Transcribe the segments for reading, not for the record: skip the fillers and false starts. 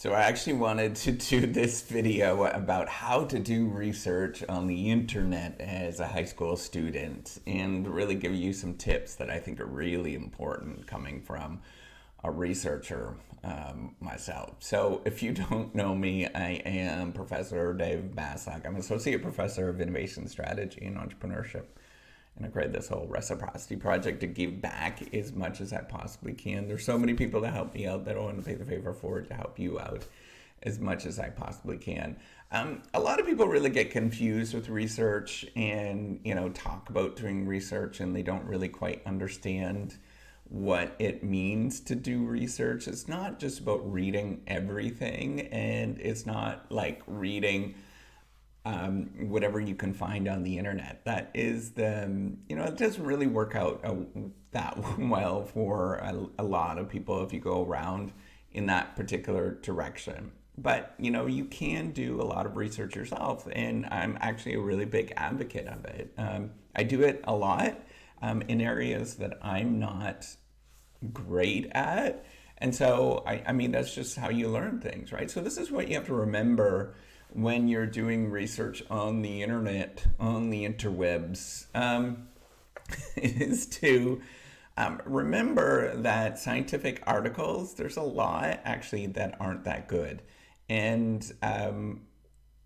So I actually wanted to do this video about how to do research on the internet as a high school student and really give you some tips that I think are really important coming from a researcher myself. So if you don't know me, I am Professor Dave Basak. I'm Associate Professor of Innovation Strategy and Entrepreneurship. And I created this whole reciprocity project to give back as much as I possibly can. There's so many people that help me out that I want to pay the favor forward to help you out as much as I possibly can. A lot of people really get confused with research and, talk about doing research and they don't really quite understand what it means to do research. It's not just about reading everything, and it's not like reading whatever you can find on the internet. That is it doesn't really work out that well for a lot of people if you go around in that particular direction. But, you can do a lot of research yourself, and I'm actually a really big advocate of it. I do it a lot in areas that I'm not great at. And so, I mean, that's just how you learn things, right? So this is what you have to remember when you're doing research on the internet, on the interwebs, is to remember that scientific articles, there's a lot actually that aren't that good. And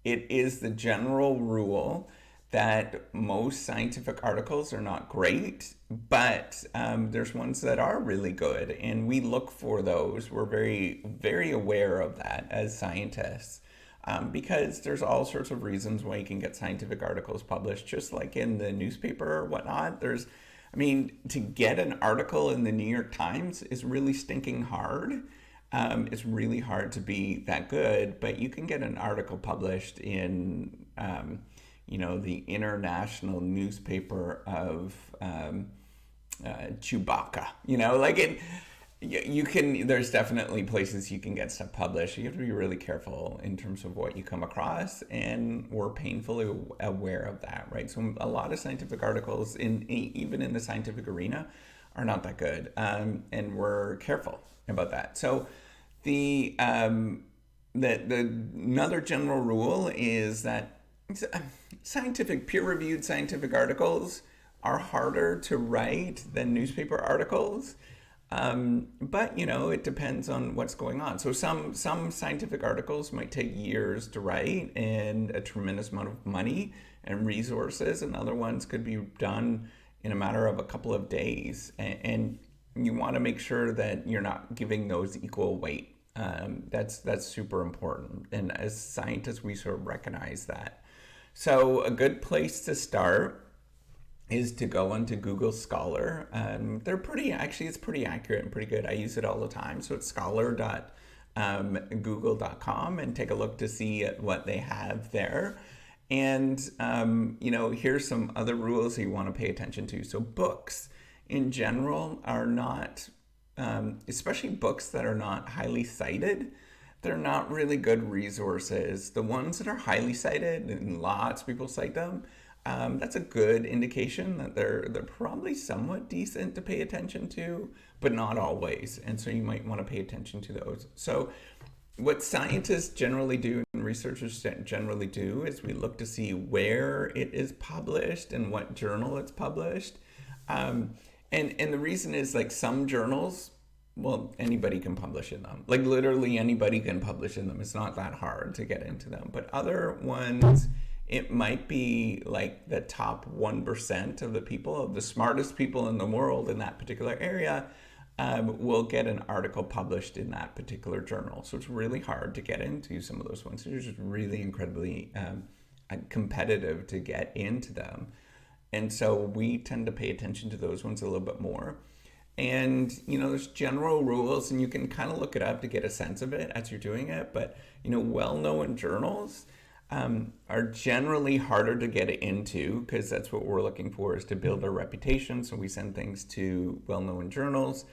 it is the general rule that most scientific articles are not great, but there's ones that are really good, and we look for those. We're very, very aware of that as scientists, because there's all sorts of reasons why you can get scientific articles published, just like in the newspaper or whatnot. To get an article in the New York Times is really stinking hard. It's really hard to be that good, but you can get an article published in the international newspaper of Chewbacca. You can. There's definitely places you can get stuff published. You have to be really careful in terms of what you come across, and we're painfully aware of that, right? So a lot of scientific articles, even in the scientific arena, are not that good, and we're careful about that. So the another general rule is that peer-reviewed scientific articles are harder to write than newspaper articles. But it depends on what's going on. So some scientific articles might take years to write and a tremendous amount of money and resources, and other ones could be done in a matter of a couple of days. And you want to make sure that you're not giving those equal weight. That's super important. And as scientists, we sort of recognize that. So a good place to start is to go onto Google Scholar. It's pretty accurate and pretty good. I use it all the time. So it's scholar.google.com, and take a look to see at what they have there. And, here's some other rules that you want to pay attention to. So books in general are not, especially books that are not highly cited, they're not really good resources. The ones that are highly cited, and lots of people cite them, that's a good indication that they're probably somewhat decent to pay attention to, but not always. And so you might want to pay attention to those. So what scientists generally do and researchers generally do is we look to see where it is published and what journal it's published. And the reason is, like, some journals, well, anybody can publish in them. Like, literally anybody can publish in them. It's not that hard to get into them. But other ones, it might be like the top 1% of the people, of the smartest people in the world in that particular area, will get an article published in that particular journal. So it's really hard to get into some of those ones. They're just really incredibly competitive to get into them. And so we tend to pay attention to those ones a little bit more. And, there's general rules, and you can kind of look it up to get a sense of it as you're doing it. But, well-known journals are generally harder to get into, because that's what we're looking for, is to build our reputation. So we send things to well-known journals.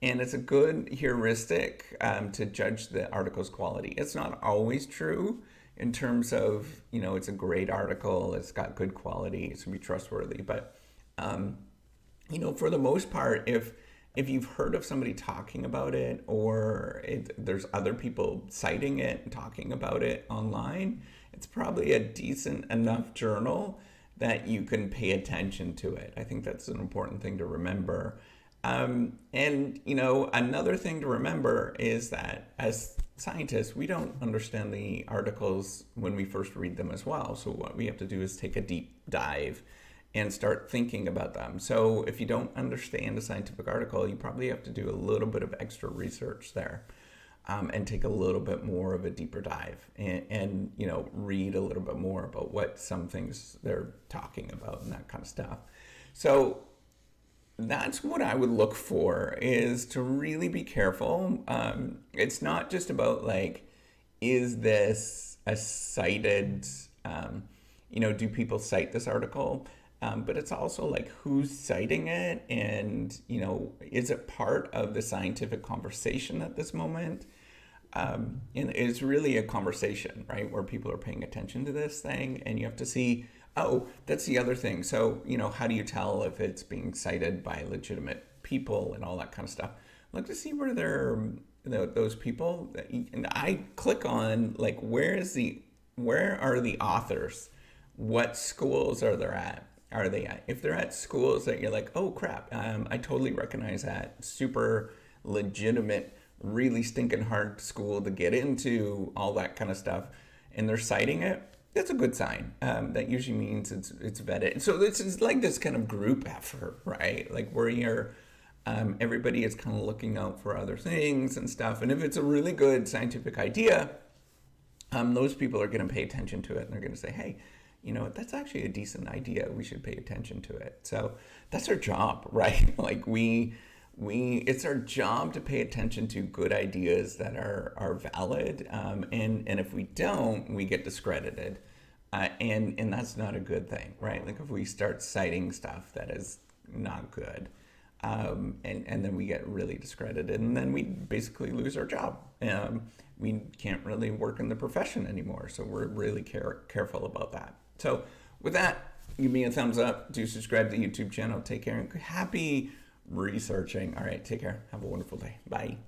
And it's a good heuristic to judge the article's quality. It's not always true in terms of, it's a great article, it's got good quality, it's going to be trustworthy. But, for the most part, if if you've heard of somebody talking about it, or there's other people citing it and talking about it online, it's probably a decent enough journal that you can pay attention to it. I think that's an important thing to remember. And, another thing to remember is that as scientists, we don't understand the articles when we first read them as well. So what we have to do is take a deep dive and start thinking about them. So if you don't understand a scientific article, you probably have to do a little bit of extra research there, and take a little bit more of a deeper dive, and read a little bit more about what some things they're talking about and that kind of stuff. So that's what I would look for, is to really be careful. It's not just about is this a cited, do people cite this article? But it's also who's citing it, and is it part of the scientific conversation at this moment? And it's really a conversation, right, where people are paying attention to this thing, and you have to see, oh, that's the other thing. So, how do you tell if it's being cited by legitimate people and all that kind of stuff? Look to see where they're, those people, and I click on where are the authors? What schools are they at? If they're at schools that you're oh crap, I totally recognize that, super legitimate, really stinking hard school to get into, all that kind of stuff, and they're citing it, that's a good sign. That usually means it's vetted. So this is this kind of group effort, right? Where you're, everybody is kind of looking out for other things and stuff. And if it's a really good scientific idea, those people are going to pay attention to it, and they're going to say, hey, that's actually a decent idea. We should pay attention to it. So that's our job, right? It's our job to pay attention to good ideas that are valid. And if we don't, we get discredited. And that's not a good thing, right? If we start citing stuff that is not good, and then we get really discredited, and then we basically lose our job. We can't really work in the profession anymore. So we're really careful about that. So with that, give me a thumbs up. Do subscribe to the YouTube channel. Take care, and happy researching. All right, take care. Have a wonderful day. Bye.